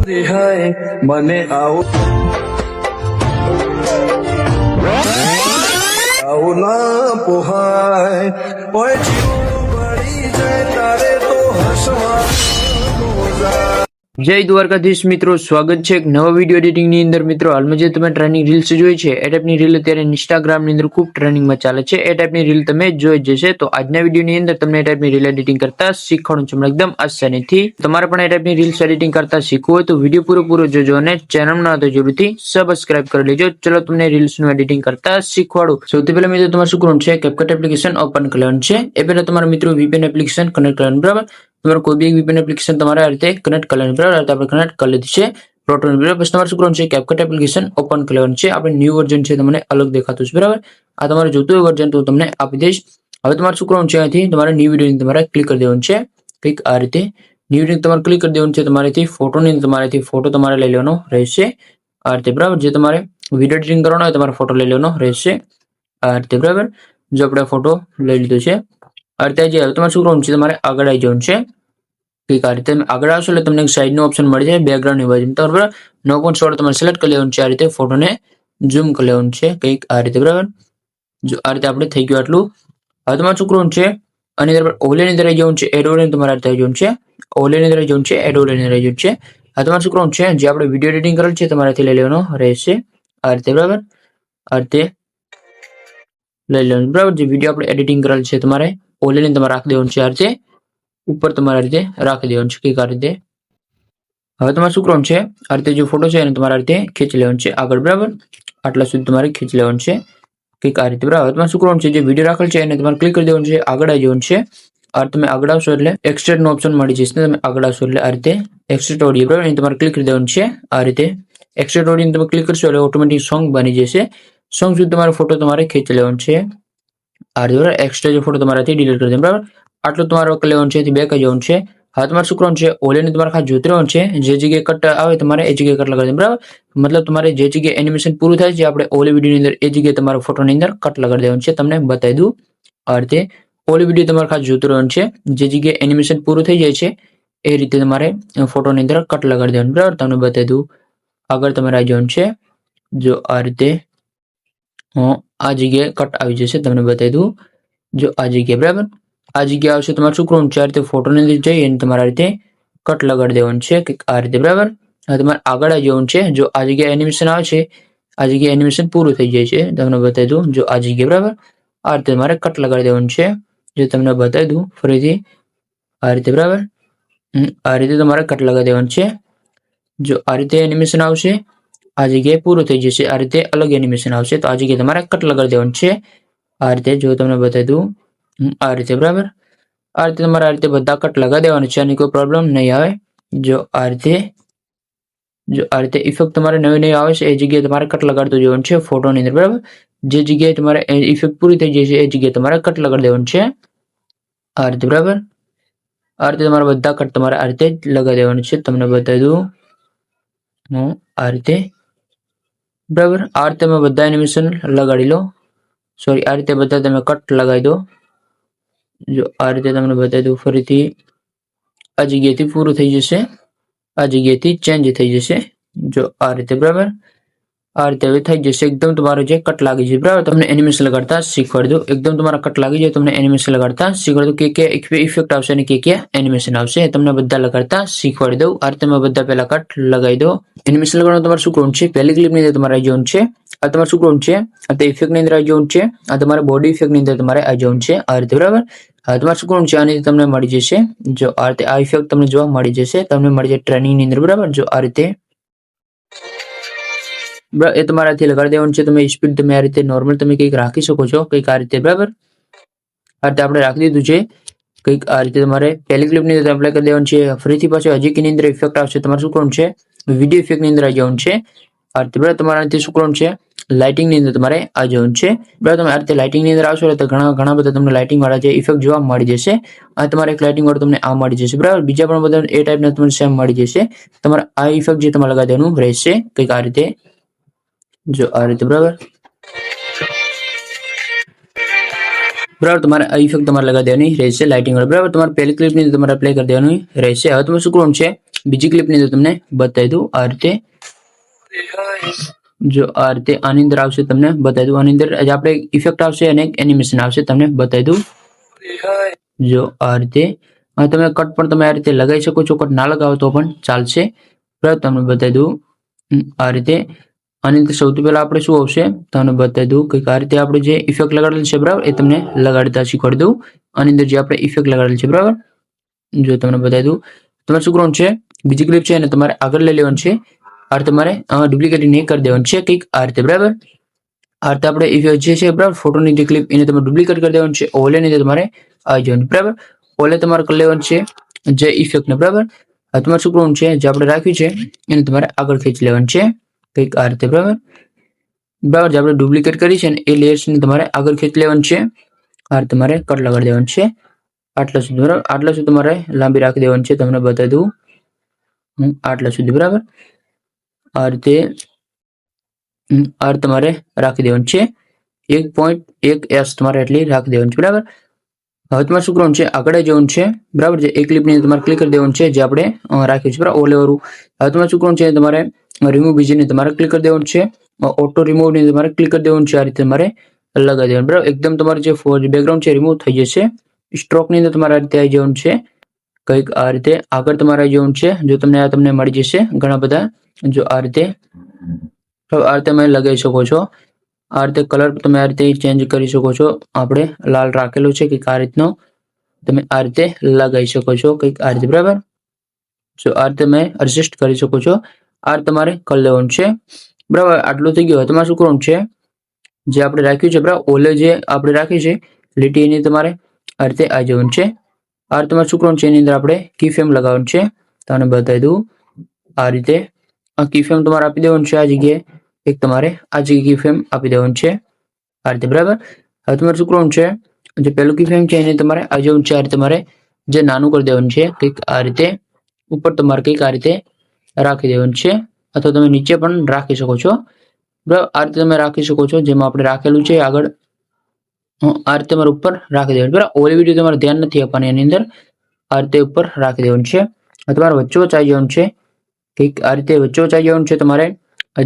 રિહાય મને આવું ના પોહાય ઓય જીવ બળી જાય તારે તો હસવા જય દ્વારકાધીશ મિત્રો, સ્વાગત છે એક નવા વિડીયો એડિટિંગની અંદર. મિત્રો હાલમાં જે તમે ટ્રેનિંગ રીલ્સ જોઈ છે એ ટાઈપની રીલ અત્યારે ઇન્સ્ટાગ્રામની અંદર ખૂબ ટ્રેનિંગમાં ચાલે છે. એ ટાઈપની રીલ તમે જોઈ જશે. તો આજના વિડીયોની અંદર તમને એ ટાઈપની રીલ એડિટિંગ કરતા શીખવાનું છે એકદમ આસાનીથી. તમારે પણ એ ટાઈપની રીલ્સ એડિટિંગ કરતા શીખવું હોય તો વિડીયો પૂરો જોજો અને ચેનલના તો જરૂરથી સબસ્ક્રાઇબ કરી લેજો. ચલો તમને રીલ્સનું એડિટિંગ કરતા શીખવાડું. સૌથી પહેલા મિત્રો તમારે શું કરવાનું છે, CapCut એપ્લિકેશન ઓપન કરી લેવાનું છે. એ પહેલા તમારા મિત્રો VPN એપ્લિકેશન કનેક્ટ કરવાનું, બરાબર. તમારે કોઈ બી VPN એપ્લિકેશન તમારે આ રીતે કનેક્ટ કરી લેવાની, બરાબર. આપણે કનેક્ટ કરી લીધી છે પ્રોટોન, બરાબર. પછી તમારે શું કરવાનું છે, CapCut એપ્લિકેશન ઓપન કરી લેવાનું છે. આપણે ન્યૂ વર્ઝન છે તમને અલગ દેખાતું છે, બરાબર. આ તમારે જોતું હોય વર્ઝન તો તમને આપી દઈશ. હવે તમારે શું કરવાનું છે, અહીંથી તમારે ન્યૂ વિડીયોની તમારે ક્લિક કરી દેવાનું છે. કંઈક આ રીતે ન્યૂ વિડીયો તમારે ક્લિક કરી દેવાનું છે. તમારેથી ફોટોની તમારેથી ફોટો તમારે લઈ લેવાનો રહેશે આ રીતે, બરાબર. જે તમારે વિડીયો એડિટિંગ કરવાનો હોય તમારે ફોટો લઈ લેવાનો રહેશે આ રીતે, બરાબર. જો આપણે ફોટો લઈ લીધો છે આ રીતે. હવે તમારે શું કરવાનું છે, તમારે આગળ આવી જવાનું છે. કંઈક આ રીતે આગળ આવશો એટલે તમને સાઈડનો ઓપ્શન મળી જાય બેકગ્રાઉન્ડની બાજુ, બરાબર. 9.16 તમારે સિલેક્ટ કરી લેવાનું છે. આ રીતે ફોટોને ઝૂમ કરી લેવાનું છે કંઈક આ રીતે, બરાબર. જો આ રીતે આપણે થઈ ગયું આટલું. હવે તમારે શું કરવાનું છે, આની અંદર ઓલેની અંદર આવી જવાનું છે. એડ ઓલેની તમારે આવી જવાનું છે. ઓલેની અંદર આવી જવાનું છે. એડ ઓલેની અંદર આવી જવાનું છે. આ તમારે શું કરવાનું છે, જે આપણે વિડીયો એડિટિંગ કરેલ છે તમારાથી લઈ લેવાનો રહેશે આ રીતે, બરાબર. આ રીતે લઈ લેવાનું, બરાબર. જે વિડીયો આપણે એડિટિંગ કરેલ છે તમારે ઓલેની તમારે રાખી દેવાનું છે આ રીતે ઉપર તમારા રીતે રાખી દેવાનું છે કંઈક આ રીતે. હવે તમારે શું કરવાનું છે, આ રીતે જે ફોટો છે એને તમારા રીતે ખેંચી લેવાનું છે આગળ, બરાબર. આટલા સુધી તમારે ખેંચી લેવાનું છે કંઈક આ રીતે, બરાબર. તમારે શું કરવાનું છે, જે વિડીયો રાખેલ છે એને તમારે ક્લિક કરી દેવાનું છે. આગળ આવી જવાનું છે. આ તમે આગળ આવશો એટલે એક્સટ્રેક્ટ નો ઓપ્શન મળી જશે. તમે આગળ આવશો એટલે આ રીતે એક્સટ્રેક્ટ ઓડિયો, બરાબર. એને તમારે ક્લિક કરી દેવાનું છે આ રીતે. એક્સટ્રેક્ટ ઓડિયો તમે ક્લિક કરશો એટલે ઓટોમેટિક સોંગ બની જશે. સોંગ સુધી તમારો ફોટો તમારે ખેંચી લેવાનો છે આ રીતે, બરાબર. એક્સ્ટ્રા જે ફોટો તમારાથી ડિલીટ કરી દે, બરાબર. આટલું તમારે કરી લેવાનું છે. બેક જવાનું છે. હવે તમારે શું કરવાનું છે, ઓલેને તમારે ખાસ જોતી રહેવાનું છે. જે જગ્યાએ કટ આવે તમારે એ જગ્યાએ કટ લગાડી દે, બરાબર. મતલબ તમારે જે જગ્યાએ એનિમેશન પૂરું થાય છે આપણે ઓલી વિડીયોની અંદર એ જગ્યાએ તમારા ફોટોની અંદર કટ લગાડી દેવાનું છે. તમને બતાવી દઉં આ રીતે ઓલી વિડીયો તમારે ખાસ જોતું રહેવાનું છે. જે જગ્યાએ એનિમેશન પૂરું થઈ જાય છે એ રીતે તમારે ફોટોની અંદર કટ લગાડી દેવાનું, બરાબર. તમને બતાવી દઉં. આગળ તમારે આવી જવાનું છે. જો આ રીતે આ જગ્યાએ કટ આવી જશે, તમને બતાવી દઉં. જો આ જગ્યાએ, બરાબર. આ જગ્યા આવશે તમારે શું કરવાનું છે, આ રીતે ફોટોની અંદર જઈ અને તમારે આ રીતે કટ લગાડી દેવાનું છે કે આ રીતે, બરાબર. હવે તમારે આગળ આવી જવાનું છે. જો આ જગ્યાએ એનિમેશન આવે છે આ જગ્યાએ એનિમેશન પૂરું થઈ જાય છે, તમને બતાવી દઉં. જો આ જગ્યાએ, બરાબર. આ રીતે તમારે કટ લગાડી દેવાનું છે. જો તમને બતાવી દઉં ફરીથી આ રીતે, બરાબર. આ રીતે તમારે કટ લગાડી દેવાનું છે. જો આ રીતે એનિમેશન આવશે આ જગ્યાએ પૂરું થઈ જશે. આ રીતે અલગ એનિમેશન આવશે તો આ જગ્યાએ તમારે કટ લગાડી દેવાનું છે આ રીતે. જો તમને બતાવી દઉં આ રીતે, બરાબર. આ રીતે તમારે આ રીતે બધા કટ લગાવી દેવાનું છે અને કોઈ પ્રોબ્લેમ નહીં આવે. જો આ રીતે ઇફેક્ટ તમારે નવી આવે છે એ જગ્યાએ તમારે કટ લગાડતું જવાનું છે ફોટોની અંદર, બરાબર. જે જગ્યાએ તમારે ઇફેક્ટ પૂરી થઈ જાય છે એ જગ્યાએ તમારે કટ લગાડી દેવાનું છે આ રીતે, બરાબર. આ રીતે તમારે બધા કટ તમારે આ રીતે જ લગાવી દેવાનું છે. તમને બતાવી દઉં આ રીતે, બરાબર. આ રીતે તમે બધા એનિમેશન લગાડી લો. સોરી, આ રીતે બધા તમે કટ લગાવી દો. જો આ રીતે તમને બતાવી દઉં ફરીથી આ જગ્યાએથી પૂરું થઈ જશે, આ જગ્યાએથી ચેન્જ થઈ જશે. જો આ રીતે, બરાબર. આ રીતે હવે થઈ જશે. એકદમ તમારો જે કટ લાગી જાય, બરાબર. તમને એનિમેશન લગાડતા શીખવાડી દઉં. એકદમ તમારા કટ લાગી જાય તમને એનિમેશન લગાડતા શીખવાડી દઉં. કે ઇફેક્ટ આવશે અને કે એનિમેશન આવશે તમને બધા લગાડતા શીખવાડી દઉં. આ રીતે તમે બધા પહેલા કટ લગાવી દો. એનિમેશન લગાડવાનું તમારે શું કરવાનું છે, પહેલી ક્લિપની અંદર તમારે આવી જવાનું છે. આ તમારે શું કરવાનું છે, આ તો ઇફેક્ટની અંદર આવી જવાનું છે. આ તમારે બોડી ઇફેક્ટની અંદર તમારે આવી જવાનું છે આ રીતે, બરાબર. હવે તમારે શું કરવાનું છે, આની તમને મળી જશે. જો આ રીતે આ ઇફેક્ટ તમને જોવા મળી જશે, તમને મળી જાય ટ્રેનિંગની અંદર, બરાબર. જો આ રીતે એ તમારાથી લગાડી દેવાનું છે. તમે સ્પીડ તમે આ રીતે નોર્મલ તમે કંઈક રાખી શકો છો કંઈક આ રીતે, બરાબર. આ રીતે આપણે રાખી દીધું છે કંઈક આ રીતે. તમારે પહેલી ક્લિપની અંદર એપ્લાય કરી દેવાનું છે. ફરીથી પાછું હજી કીની અંદર ઇફેક્ટ આવશે. તમારે શું કરવાનું છે, વિડીયો ઇફેક્ટની અંદર આવી જવાનું છે આ રીતે, બરાબર. તમારે આનાથી શું કરવાનું છે, લાઇટિંગની અંદર તમારે આવી જવાનું છે, બરાબર. તમે આ રીતે લાઇટિંગની અંદર આવશો એટલે ઘણા બધા તમને લાઇટિંગ વાળા જે ઇફેક્ટ જોવા મળી જશે. આ તમારે એક લાઇટિંગ વાળું તમને આ મળી જશે, બરાબર. બીજા પણ બધા એ ટાઈપના તમને સેમ મળી જશે. તમારે આ ઇફેક્ટ જે તમારે લગાવી દેવાનું રહેશે કંઈક આ રીતે. જો આ રીતે, બરાબર. બરાબર તમારે આ ઇફેક્ટ તમારે લગાવી દેવાની રહેશે લાઇટિંગ વાળી. બરાબર તમારે પહેલી ક્લિપની અંદર તમારે પ્લે કરી દેવાની રહેશે. હવે તમે શું કરવાનું છે, બીજી ક્લિપની અંદર તમને બતાવી દઉં આ રીતે. જો આ રીતે આની અંદર આવશે તમને બતાવી દઉં. આની અંદર આપણે ઇફેક્ટ આવશે અને એક એનિમેશન આવશે, તમને બતાવી દઉં. જો આ રીતે તમે કટ પણ તમે આ રીતે લગાવી શકો છો, કટ ના લગાવો તો પણ ચાલશે. બરાબર તમને બતાવી દઉં આ રીતે. આની અંદર સૌથી પહેલા આપણે શું આવશે તમને બતાવી દઉં કે આ રીતે આપણે જે ઇફેક્ટ લગાડેલ છે બરાબર એ તમને લગાડતા શીખવાડી દઉં. આની અંદર જે આપણે ઇફેક્ટ લગાડેલ છે બરાબર, જો તમને બતાવી દઉં. તમારે શું કરવાનું છે, બીજી ક્લિપ છે અને તમારે આગળ લઈ લેવાનું છે. આ તમારે ડુપ્લિકેટ નહીં કરી દેવાનું છે કંઈક આ રીતે. બરાબર આ રીતે આપણે ઇફેક્ટ જે છે બરાબર ફોટોની જે ક્લિપ એને તમે ડુપ્લિકેટ કરી દેવાનું છે. ઓલે ની તમારે આવી જવાનું. બરાબર ઓલે તમારે કરી લેવાનું છે જે ઇફેક્ટને. બરાબર આ તમારે શું કરવાનું છે, જે આપણે રાખ્યું છે એને તમારે આગળ ખેંચી લેવાનું છે કંઈક આ રીતે. બરાબર બરાબર જે આપણે ડુપ્લિકેટ કરી છે ને એ લેયર્સને તમારે આગળ ખેંચી લેવાનું છે. આ રીતે તમારે કટ લગાડી દેવાનું છે આટલા સુધી. બરાબર આટલા સુધી તમારે લાંબી રાખી દેવાની છે, તમને બતાવી દઉં આટલા સુધી. બરાબર આ રીતે તમારે રાખી દેવાનું છે. 1.1s તમારે એટલી રાખી દેવાની છે. બરાબર હવે તમારે શું કરવાનું છે, આગળ જવાનું છે. બરાબર જે એક ક્લિપની તમારે ક્લિક કરી દેવાનું છે જે આપણે રાખ્યું છે બરાબર ઓલે વાળું. હવે તમારે શું કરવાનું છે, તમારે રિમૂવ બીજીને તમારે ક્લિક કરી દેવાનું છે. ઓટો રિમૂવ ની તમારે ક્લિક કરી દેવાનું છે. આ રીતે તમારે લગાવી દેવાનું. બરાબર એકદમ તમારે જે બેકગ્રાઉન્ડ છે રિમૂવ થઈ જશે. સ્ટ્રોક ની અંદર તમારે આ રીતે આવી જવાનું છે કંઈક આ રીતે. આગળ તમારે આવી જવાનું છે. જો તમને મળી જશે ઘણા બધા. જો આ રીતે તમે લગાવી શકો છો. આ રીતે કલર તમે આ રીતે ચેન્જ કરી શકો છો. આપણે લાલ રાખેલું છે કંઈક આ રીતનો તમે આ રીતે લગાવી શકો છો કંઈક આ રીતે. બરાબર જો આ રીતે તમે એડજસ્ટ કરી શકો છો. આ તમારે કરી લેવાનું છે. બરાબર આટલું થઈ ગયું. તમારે શું કરવાનું છે, જે આપણે રાખ્યું છે બરાબર ઓલે જે આપણે રાખી છે લીટી એની તમારે આ રીતે આવી જવાનું છે. આ તમારે શું કરવાનું છે, એની અંદર આપણે કી ફ્રેમ લગાવવાનું છે. તમને બતાવી દઉં આ રીતે આ કી ફ્રેમ તમારે આપી દેવાનું છે. આ જગ્યાએ એક તમારે આ જગ્યાએ કી ફ્રેમ આપી દેવાનું છે આ રીતે. બરાબર હવે તમારે શું કરવાનું છે, જે પહેલું કી ફ્રેમ છે એને તમારે આવી જવાનું છે. આ રીતે તમારે જે નાનું કરી દેવાનું છે કંઈક આ રીતે. ઉપર તમારે કંઈક આ રીતે રાખી દેવાનું છે, અથવા તમે નીચે પણ રાખી શકો છો. બરાબર આ રીતે તમે રાખી શકો છો. જેમાં આપણે રાખેલું છે આગળ આ રીતે તમારે ઉપર રાખી દેવાનું. બરાબર ઓલી વિડીયો તમારે ધ્યાન નથી આપવાની એની અંદર. આ રીતે ઉપર રાખી દેવાનું છે. તમારે વચ્ચોવચ્ચ આવી જવાનું છે કંઈક આ રીતે વચ્ચોવચ્ચ આવી જવાનું છે. તમારે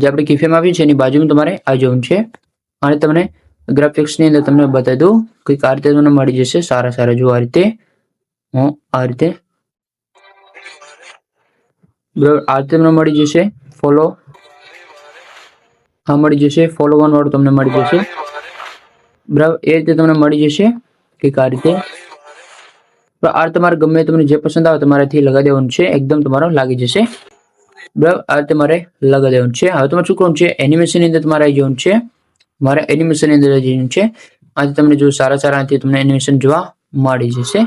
જે આપણે કી ફ્રેમ આપી છે એની બાજુમાં તમારે આવી જવાનું છે. અને તમને ગ્રાફિક્સ ની અંદર તમને બતાવી દઉં કંઈક આ રીતે તમને મળી જશે સારા જો આ રીતે. આ રીતે બરાબર આ રીતે તમને મળી જશે. ફોલો હા મળી જશે. ફોલો 1 વાળું તમને મળી જશે. બરાબર એ રીતે તમને મળી જશે કંઈક આ રીતે. આ તમારે ગમે તમને જે પસંદ આવે તમારાથી લગાવી દેવાનું છે. એકદમ તમારો લાગી જશે. બરાબર આ તમારે લગાવી દેવાનું છે. હવે તમારે શું કરવાનું છે, એનિમેશન ની અંદર તમારે આવી જવાનું છે. મારે એનિમેશન ની અંદર આવી જવાનું છે. આજે તમને જો સારા તમને એનિમેશન જોવા મળી જશે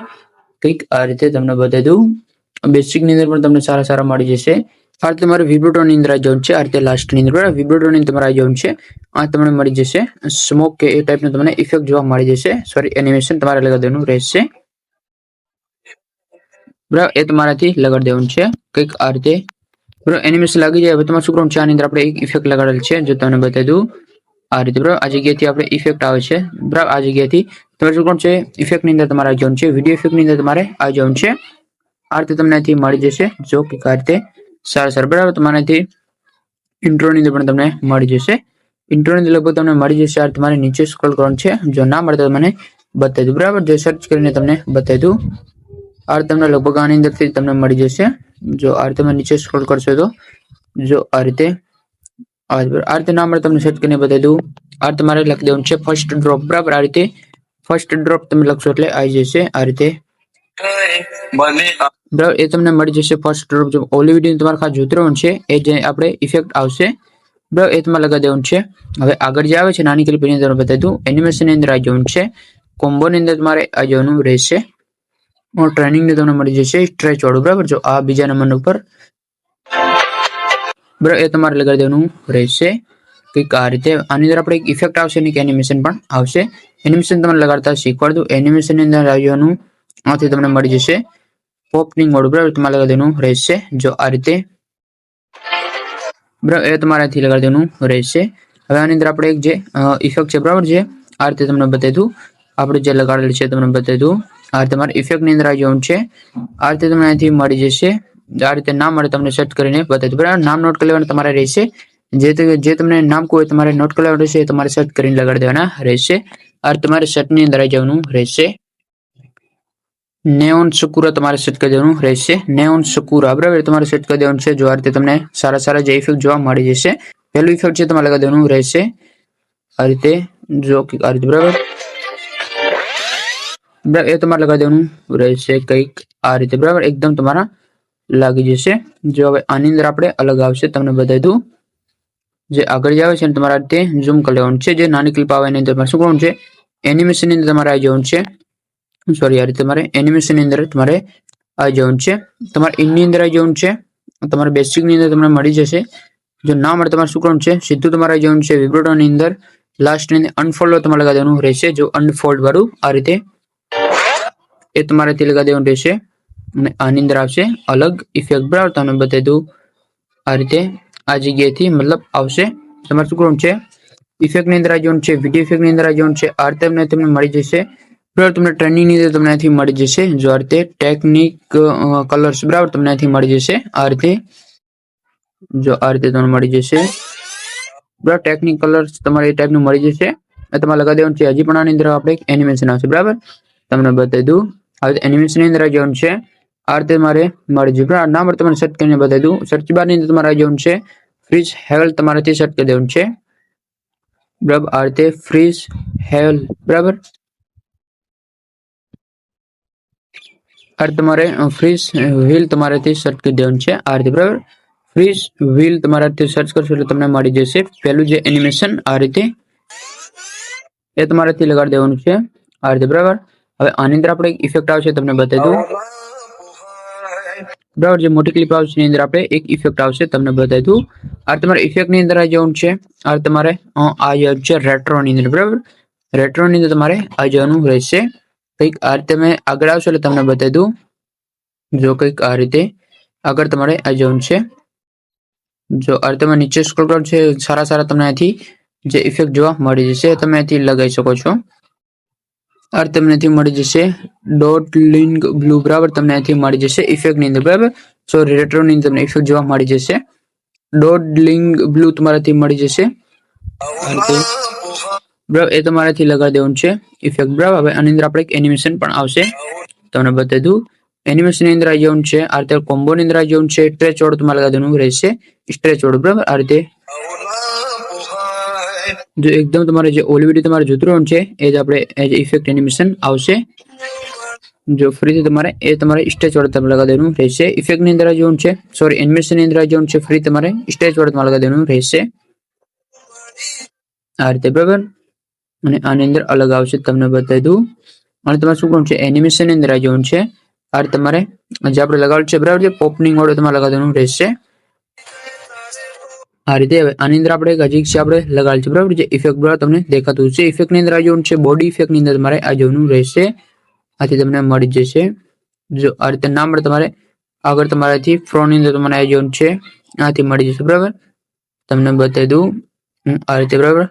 કંઈક આ રીતે. તમને બતાવી દઉં બેસિક ની અંદર પણ તમને સારા મળી જશે. આ રીતે તમારે વિબ્રેટો ની અંદર આવી જવાનું છે. આ રીતે લાસ્ટ ની અંદર બરાબર વિબ્રેટો ની તમારે આવી જવાનું છે. આ તમને મળી જશે સ્મોક કે એ ટાઈપનું તમને ઇફેક્ટ જોવા મળી જશે. સોરી એનિમેશન તમારે લગાવી દેવાનું રહેશે. બરાબર એ તમારાથી લગાડી દેવાનું છે કંઈક આ રીતે. બરાબર એનિમેશન લાગી જાય. હવે તમારે શું કરવાનું છે, આની અંદર આપણે એક ઇફેક્ટ લગાડેલ છે જો તમને બતાવી દઉં આ રીતે. બરાબર આ જગ્યાએથી આપણે ઇફેક્ટ આવે છે. બરાબર આ જગ્યાએથી તમારે શું કરવાનું છે, ઇફેક્ટ ની અંદર તમારે આવી જવાનું છે. વિડીયો ઇફેક્ટ ની અંદર તમારે આવી જવાનું છે. આ રીતે તમને અહીંથી મળી જશે જો કે આ રીતે સારા. બરાબર તમારાથી ઇન્ટ્રો ની અંદર પણ તમને મળી જશે. ઇન્ટ્રો ની લગભગ તમને મળી જશે. આ તમારે નીચે સ્ક્રોલ કરવાનું છે. જો ના મળે તો મને બતાવી દઉં. બરાબર જો સર્ચ કરીને તમને બતાવી દઉં. આ તમને લગભગ આની અંદરથી તમને મળી જશે. જો આ રીતે તમે નીચે સ્ક્રોલ કરશો તો જો આ રીતે ના મળે તમને સેટ કરીને બતાવી દઉં. આ તમારે લખી દેવાનું છે ફર્સ્ટ ડ્રોપ. બરાબર આ રીતે ફર્સ્ટ ડ્રોપ તમે લખશો એટલે આવી જશે આ રીતે. બરાબર એ તમને મળી જશે ફર્સ્ટ ડ્રોપ. જો ઓલી વિડીયો તમારે ખાસ જોતી રહેવાનું છે. એ જે આપણે ઇફેક્ટ આવશે બરાબર એ તમારે લગાવી દેવાનું છે. હવે આગળ જે આવે છે નાની ક્લિપ એની અંદર બતાવી દઉં. એનિમેશન ની અંદર આવી જવાનું છે. કોમ્બો ની અંદર તમારે આવી જવાનું રહેશે. ટ્રેનિંગ ને તમને મળી જશે સ્ટ્રેચ વાળું. બરાબર જો આ બીજા નંબર ઉપર બરાબર એ તમારે લગાડી દેવાનું રહેશે કંઈક આ રીતે. આની અંદર આપણે એક ઇફેક્ટ આવશે ને કે એનિમેશન પણ આવશે. એનિમેશન તમને લગાડતા શીખવાડ દઉં. એનિમેશન ની અંદર આવી જવાનું. આથી તમને મળી જશે પોપનિંગ વાળું. બરાબર તમારે લગાડી દેવાનું રહેશે જો આ રીતે. બરાબર એ તમારે અહીંથી લગાડી દેવાનું રહેશે. હવે આની અંદર આપણે એક જે ઇફેક્ટ છે બરાબર છે આ રીતે તમને બતાવી દઉં. આપણે જે લગાડેલ છે તમને બતાવી દઉં. આ રીતે તમારે ઇફેક્ટની અંદર આવી જવાનું છે. આ રીતે તમને અહીંથી મળી જશે. આ રીતે નામ મળે તમને સર્ચ કરીને બતાવી દઉં. બરાબર, નામ નોટ કરી લેવાનું તમારે રહેશે. જે તમને નામ કોઈ તમારે નોટ કરી લેવાનું રહેશે, તમારે સર્ચ કરીને લગાડી દેવાના રહેશે. આ તમારે સર્ચની અંદર આવી જવાનું રહેશે. નેઓન સકુરા તમારે સેટ કરી દેવાનું રહેશે. નેઓન સકુરા બરાબર તમારે સેટ કરી દેવાનું છે. જો આ રીતે તમને સારા જે ઇફેક્ટ જોવા મળી જશે. પહેલું ઇફેક્ટ છે તમારે લગાવી દેવાનું રહેશે. આ રીતે જો આ રીતે બરાબર એ તમારે લગાવી દેવાનું રહેશે કંઈક આ રીતે બરાબર એકદમ તમારા લાગી જશે. જો હવે આની અંદર આપણે અલગ આવશે તમને બતાવી દઉં. જે આગળ આવે છે તમારે આ રીતે ઝૂમ કરી લેવાનું છે. જે નાની ક્લિપ આવે એની અંદર તમારે શું કરવાનું છે, એનિમેશન ની અંદર તમારે આવી જવાનું છે. સોરી, આ રીતે તમારે એનિમેશન ની અંદર તમારે આવી જવાનું છે. તમારે ઇનની અંદર આવી જવાનું છે. તમારે બેસિક ની અંદર તમને મળી જશે. જો ના મળે તમારે શું કરવાનું છે, સીધું તમારે આવી જવાનું છે વિબ્રેટો ની અંદર. લાસ્ટ ની અંદર અનફોલ્ડ તમારે લગાવી દેવાનું રહેશે. જો અનફોલ્ડ વાળું આ રીતે એ તમારે તે લગાવી દેવાનું રહેશે. અને આની અંદર આવશે અલગ ઇફેક્ટ બરાબર તમને બતાવી દઉં. આ રીતે આ જગ્યાએથી મતલબ આવશે. તમારે શું કરવાનું છે, ઇફેક્ટ ની અંદર આવી જવાનું છે, વિડીયો ઇફેક્ટ ની અંદર આવી જવાનું છે. આ રીતે તમને મળી જશે બરાબર. તમને ટ્રેનિંગ ની અંદર તમને અહીંથી મળી જશે. જો આ રીતે ટેકનિક કલર્સ બરાબર તમને અહીંથી મળી જશે. આ રીતે જો આ રીતે તમને મળી જશે બરાબર. ટેકનિક કલર્સ તમારે એ ટાઈપનું મળી જશે. તમારે લગાવી દેવાનું છે. હજી પણ આની અંદર આપણે એક એનિમેશન આવશે બરાબર તમને બતાવી દઉં. આ રીતે એનિમેશન ની અંદર આવી જવાનું છે. આ રીતે મારે મળી જશે બરાબર. નામ તમને સર્ચ કરીને બતાવી દઉં. સર્ચ બાર ની અંદર તમારે આવી જવાનું છે. ફ્રીઝ હેવલ તમારેથી સર્ચ કરી દેવાનું છે બરાબર. આ રીતે ફ્રીઝ હેવલ બરાબર. આ તમારે ફ્રીઝ વ્હીલ તમારેથી સર્ચ કરી દેવાનું છે. આ રીતે બરાબર. ફ્રીઝ વ્હીલ તમારે સર્ચ કરશો એટલે તમને મળી જશે. પહેલું જે એનિમેશન આ રીતે એ તમારેથી લગાડી દેવાનું છે આ રીતે બરાબર. હવે આની અંદર આપણે એક ઇફેક્ટ આવશે તમને બતાવી દઉં બરાબર. જે મોટી ક્લિપ આવશે એની અંદર આપણે એક ઇફેક્ટ આવશે તમને બતાવી દઉં. આ તમારે ઇફેક્ટ ની અંદર આવી જવાનું છે. આ તમારે આ જવાનું છે રેટ્રો ની અંદર બરાબર. રેટ્રો ની અંદર તમારે આવી જવાનું રહેશે. કંઈક આ રીતે મેં આગળ આવશે એટલે તમને બતાવી દઉં. જો કંઈક આ રીતે આગળ તમારે આવી જવાનું છે. જો આ રીતે તમે નીચે સ્ક્રોલ કરો છે, સારા તમને અહીંથી જે ઇફેક્ટ જોવા મળી જશે તમે અહીંથી લગાવી શકો છો. આ રીતે તમને અહીંથી મળી જશે ડોટ લિંક બ્લુ બરાબર તમને અહીંથી મળી જશે ઇફેક્ટ ની અંદર બરાબર. સોરી, રેટ્રો ની અંદર તમને ઇફેક્ટ જોવા મળી જશે. ડોટ લિંક બ્લુ તમારાથી મળી જશે બરાબર. એ તમારાથી લગાવી દેવાનું છે ઇફેક્ટ બરાબર. હવે આની અંદર આપણે એક એનિમેશન પણ આવશે તમને બતાવી દઉં. એનિમેશન ની અંદર આવી જવાનું છે. આ રીતે કોમ્બો ની અંદર આવી જવાનું છે. સ્ટ્રેચ વાળું તમારે લગાવી દેવાનું રહેશે. સ્ટ્રેચ વાળું બરાબર. આ રીતે જો એકદમ તમારે જે ઓલી વિડીયો તમારે જોતું રહેવાનું છે એ જ આપણે એજ ઇફેક્ટ એનિમેશન આવશે. જો ફરીથી તમારે એ તમારે સ્ટેચ વાળું તમે લગાવી દેવાનું રહેશે. ઇફેક્ટ ની અંદર આવી જવાનું છે. સોરી, એનિમેશન ની અંદર આવી જવાનું છે. ફરી તમારે સ્ટેચ વાળું તમારે લગાવી દેવાનું રહેશે આ રીતે બરાબર. અને આની અંદર અલગ આવશે તમને બતાવી દઉં. અને તમારે શું કરવાનું છે, એનિમેશન ની અંદર આવી જવાનું છે. આ રીતે તમારે જે આપણે લગાવેલું છે બરાબર છે પોપનિંગ વાળું તમારે લગાવી દેવાનું રહેશે આ રીતે. હવે આની અંદર આપણે હજી છે આપણે લગાડેલ છે બરાબર. જે ઇફેક્ટ બરાબર તમને દેખાતું છે. ઇફેક્ટ ની અંદર આવી જવાનું છે. બોડી ઇફેક્ટ ની અંદર તમારે આવી જવાનું રહેશે. આથી તમને મળી જશે. જો આ રીતે ના મળે તમારે આગળ તમારાથી ફ્રોન્ટ ની અંદર તમારે આવી જવાનું છે. આથી મળી જશે બરાબર. તમને બતાવી દઉં આ રીતે બરાબર.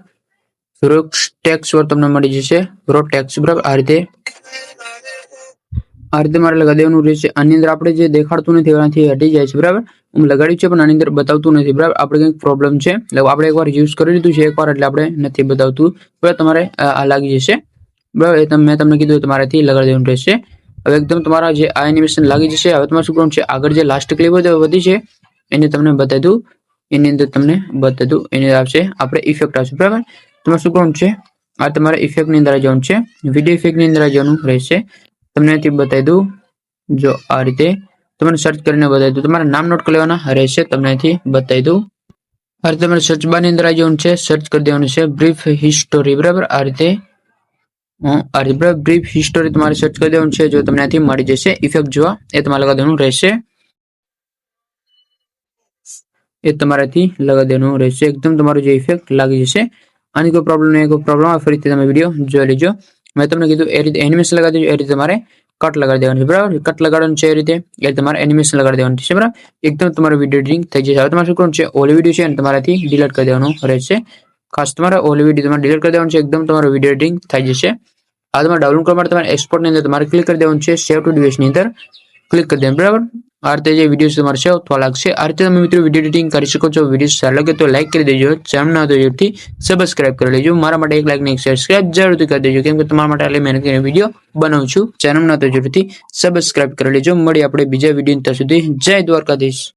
ટેક્સ વર્ડ તમને મળી જશે. ટેક્સ બરાબર. આ રીતે મારે લગાવી દેવાનું રહેશે. આની અંદર આપણે જે દેખાડતું નથી એનાથી હટી જાય છે બરાબર. હું લગાડ્યું છે પણ આની અંદર બતાવતું નથી બરાબર. આપણે કંઈક પ્રોબ્લેમ છે. આપણે એકવાર યુઝ કરી લીધું છે એકવાર એટલે આપણે નથી બતાવતું બરાબર. તમારે આ લાગી જશે બરાબર. એ મેં તમને કીધું તમારાથી લગાડી દેવાનું રહેશે. હવે એકદમ તમારા જે આ એનિમેશન લાગી જશે. હવે તમારે શું કરવાનું છે, આગળ જે લાસ્ટ ક્લિપ વધી છે એને તમને બતાવી દઉં. એની અંદર તમને બતાવી દઉં. એની આવશે આપણે ઇફેક્ટ આવશે બરાબર. તમારે શું કરવાનું છે, આ તમારે ઇફેક્ટ ની અંદર આવી જવાનું છે. વિડીયો ઇફેક્ટ ની અંદર આવી જવાનું રહેશે. તમને અહીંથી બતાવી દઉં. જો આ રીતે તમને સર્ચ કરીને બતાવી દઉં. તમારે નામ નોટ કરી લેવાના રહેશે. તમને અહીંથી બતાવી દઉં. આ રીતે તમારે સર્ચ બાર ની અંદર આવી જવાનું છે. સર્ચ કરી દેવાનું છે બ્રીફ હિસ્ટોરી બરાબર. આ રીતે બ્રીફ હિસ્ટોરી તમારે સર્ચ કરી દેવાનું છે. જો તમને અહીંથી મળી જશે ઇફેક્ટ જોવા એ તમારે લગાવી દેવાનું રહેશે. એ તમારાથી લગાવી દેવાનું રહેશે. એકદમ તમારું જે ઇફેક્ટ લાગી જશે. આની કોઈ પ્રોબ્લેમ નહીં, કોઈ પ્રોબ્લેમ આવે ફરીથી તમે વિડીયો જોઈ લેજો. મેં તમને કીધું એ રીતે એનિમેશન લગાવી દેજો. એ રીતે તમારે કટ લગાડી દેવાનું છે બરાબર. કટ લગાડવાનું છે એ રીતે તમારે એનિમેશન લગાડી દેવાનું છે બરાબર. એકદમ તમારું વિડીયો એડિટિંગ થઈ જશે. હવે તમારે શું કરવાનું છે, ઓલી વિડીયો છે અને તમારાથી ડિલીટ કરી દેવાનું રહેશે. ખાસ તમારે ઓલી વિડીયો તમારે ડિલીટ કરી દેવાનું છે. એકદમ તમારું વિડીયો એડિટિંગ થઈ જશે આ તમારે ડાઉનલોડ કરવા માટે તમારે એક્સપોર્ટની અંદર તમારે ક્લિક કરી દેવાનું છે, સેવ ટુ ડિવાઇસની અંદર ક્લિક કરી દેવાનું, બરાબર. આ રીતે જે વિડીયો તમારે સેવ થવા લાગશે. આ રીતે તમે મિત્રો વિડીયો એડિટિંગ કરી શકો છો. વિડીયો સારા લાગે તો લાઈક કરી દેજો, ચેનલ ના તો જરૂરથી સબસ્ક્રાઇબ કરી લેજો. મારા માટે એક લાઈક ને એક સબસ્ક્રાઇબ જરૂરથી કરી દેજો, કેમ કે તમારા માટે આટલી મહેનત કરીને વિડીયો બનાવું છું. ચેનલ ના તો જરૂરથી સબસ્ક્રાઇબ કરી લેજો. મળીએ આપણે બીજા વિડીયો ત્યાં સુધી. જય દ્વારકાધીશ.